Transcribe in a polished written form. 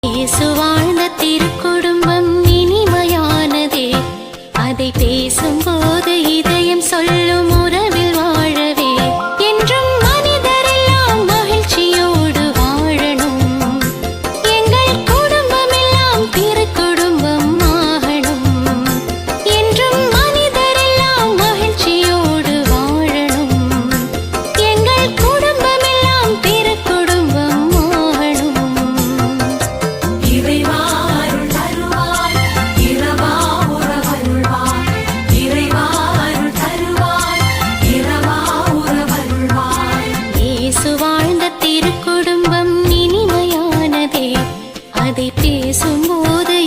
இயேசு வாழ்ந்த திருக்குடும்பம் இனிமையானதே. அதை பேசும்போது இதயம் சொல்லும் உறவில் வாழவே. என்றும் மனிதரெல்லாம் மகிழ்ச்சியோடு வாழணும். எங்கள் குடும்பமெல்லாம் திருக்குடும்பம் ஆகணும். என்றும் மனிதரெல்லாம் மகிழ்ச்சியோடு வாழணும். எங்கள் குடும்பமெல்லாம் திருக்குடும்பம் ஆகணும். இறைவா அருள் தருவாய், இரவா உறவருள்வாய். இறைவா அருள் தருவாய், இரவா உறவருள்வாய். இயேசு வாழ்ந்த திருக்குடும்பம் இனிமையானதே. அதை பேசும்போது